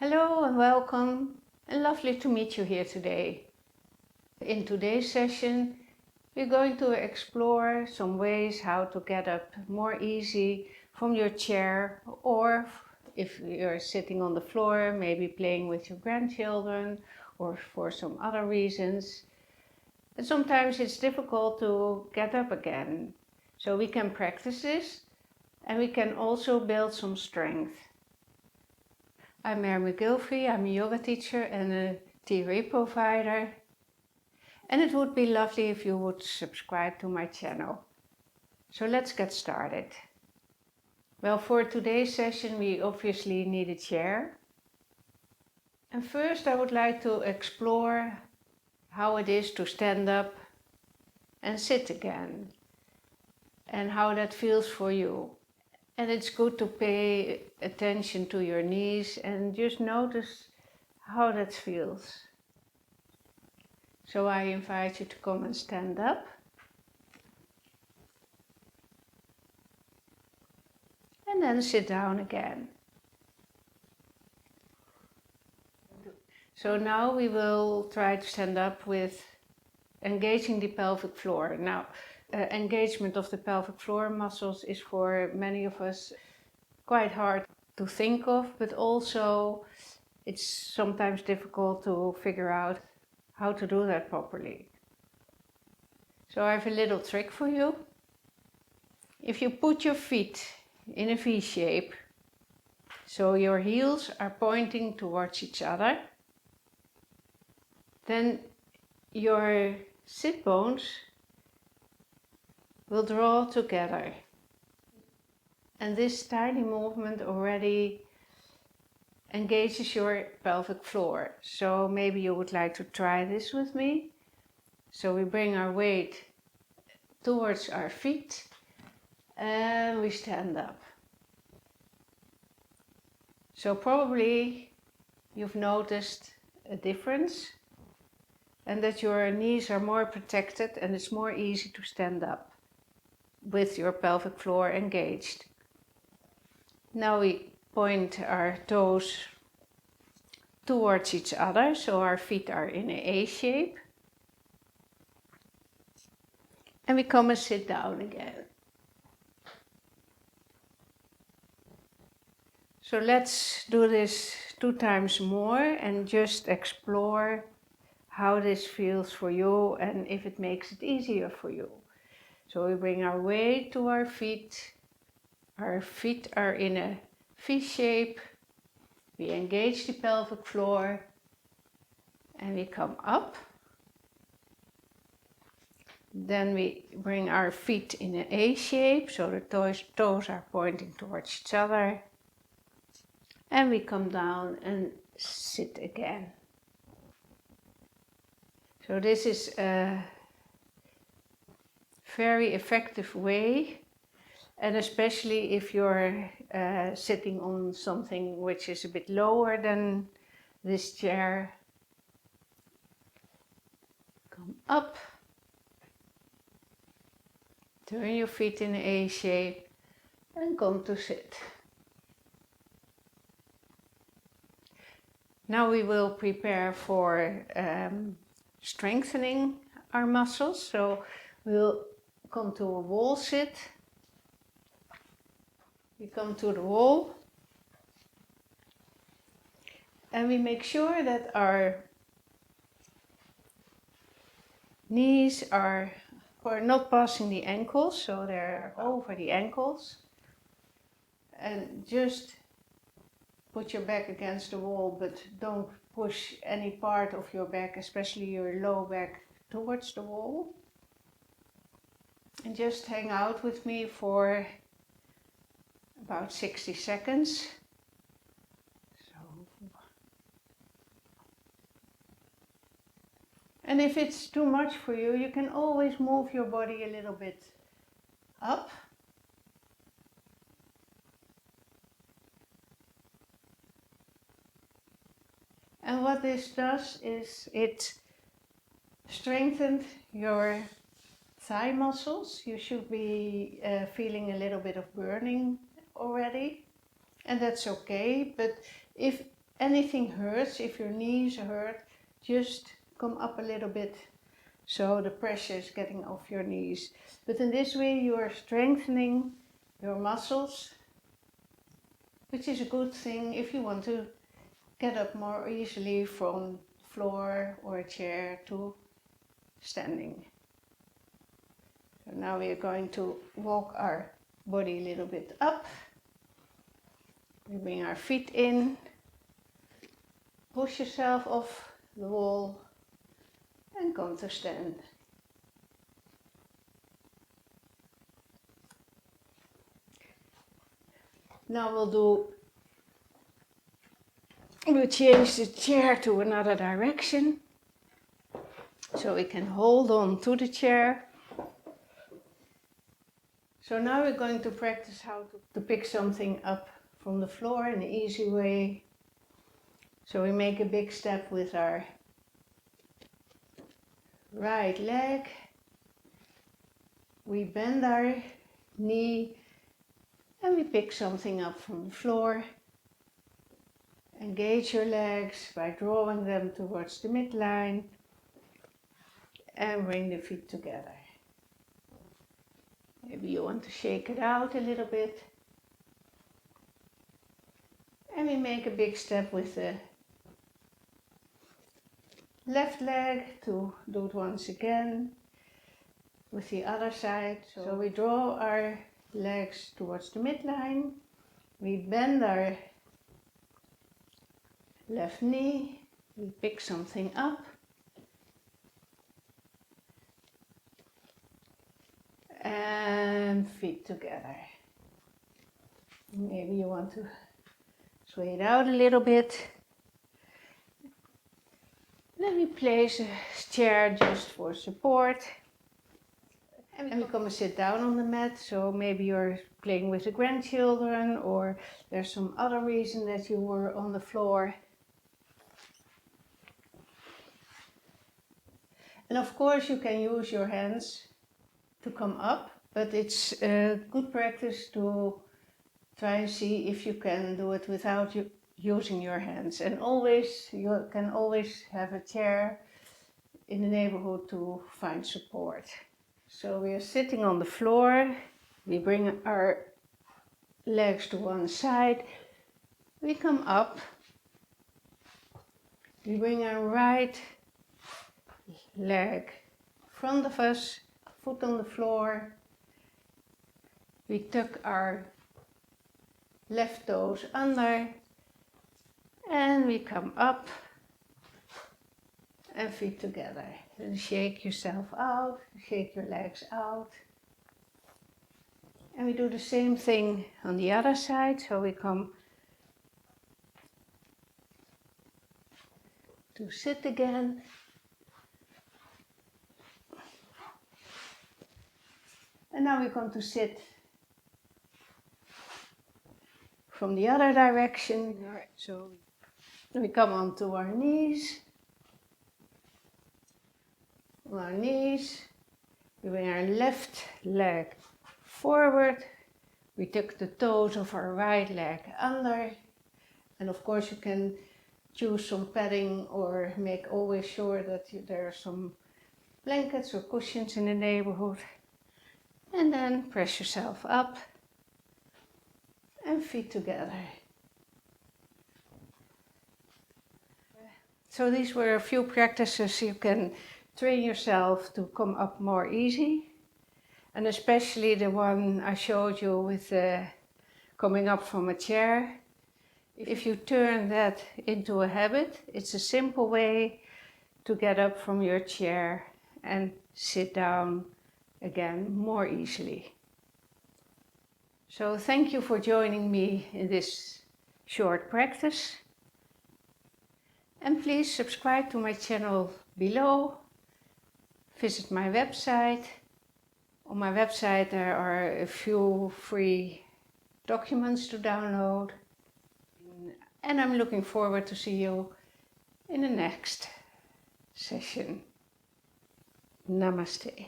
Hello and welcome, and lovely to meet you here today. In today's session, we're going to explore some ways how to get up more easy from your chair, or if you're sitting on the floor, maybe playing with your grandchildren or for some other reasons. And sometimes it's difficult to get up again. So we can practice this and we can also build some strength. I'm Gillavry, I'm a yoga teacher and a TRE provider. And it would be lovely if you would subscribe to my channel. So let's get started. Well, for today's session we obviously need a chair. And first I would like to explore how it is to stand up and sit again. And how that feels for you. And it's good to pay attention to your knees and just notice how that feels. So I invite you to come and stand up. And then sit down again. So now we will try to stand up with engaging the pelvic floor. Now, engagement of the pelvic floor muscles is for many of us quite hard to think of, but also it's sometimes difficult to figure out how to do that properly. So I have a little trick for you. If you put your feet in a V shape, so your heels are pointing towards each other, then your sit bones will draw together. And this tiny movement already engages your pelvic floor. So maybe you would like to try this with me. So we bring our weight towards our feet and we stand up. So probably you've noticed a difference and that your knees are more protected and it's more easy to stand up with your pelvic floor engaged. Now we point our toes towards each other, so our feet are in an A shape. And we come and sit down again. So let's do this 2 times more and just explore how this feels for you and if it makes it easier for you. So we bring our weight to our feet. Our feet are in a V shape. We engage the pelvic floor and we come up. Then we bring our feet in an A shape, so the toes are pointing towards each other. And we come down and sit again. So this is a very effective way, and especially if you're sitting on something which is a bit lower than this chair. Come up, turn your feet in an A shape and come to sit. Now we will prepare for strengthening our muscles. So we'll come to a wall sit. We come to the wall. And we make sure that our knees are not passing the ankles, so they're over the ankles. And just put your back against the wall, but don't push any part of your back, especially your low back, towards the wall. And just hang out with me for about 60 seconds. And if it's too much for you, you can always move your body a little bit up. And what this does is it strengthens your thigh muscles. You should be feeling a little bit of burning already, and that's okay. But if anything hurts, if your knees hurt, just come up a little bit so the pressure is getting off your knees. But in this way you are strengthening your muscles, which is a good thing if you want to get up more easily from floor or a chair to standing. So now we are going to walk our body a little bit up. We bring our feet in, push yourself off the wall and come to stand. Now we'll change the chair to another direction, so we can hold on to the chair. So now we're going to practice how to pick something up from the floor in an easy way. So we make a big step with our right leg. We bend our knee and we pick something up from the floor. Engage your legs by drawing them towards the midline and bring the feet together. Maybe you want to shake it out a little bit. And we make a big step with the left leg to do it once again with the other side. So we draw our legs towards the midline. We bend our left knee. We pick something up. And feet together. Maybe you want to sway it out a little bit. Then we place a chair just for support. And we come and sit down on the mat. So maybe you're playing with the grandchildren, or there's some other reason that you were on the floor. And of course you can use your hands to come up, but it's a good practice to try and see if you can do it without using your hands. And you can always have a chair in the neighborhood to find support. So we are sitting on the floor. We bring our legs to one side. We come up. We bring our right leg in front of us, foot on the floor. We tuck our left toes under and we come up and feet together. And shake yourself out, shake your legs out. And we do the same thing on the other side. So we come to sit again. And now we come to sit from the other direction. So we come onto our knees. On our knees, we bring our left leg forward. We tuck the toes of our right leg under. And of course you can choose some padding or make always sure that there are some blankets or cushions in the neighborhood. And then press yourself up and feet together. So these were a few practices you can train yourself to come up more easy. And especially the one I showed you with coming up from a chair. If you turn that into a habit, it's a simple way to get up from your chair and sit down again more easily. So thank you for joining me in this short practice. And please subscribe to my channel below. Visit my website. On my website there are a few free documents to download. And I'm looking forward to see you in the next session. Namaste.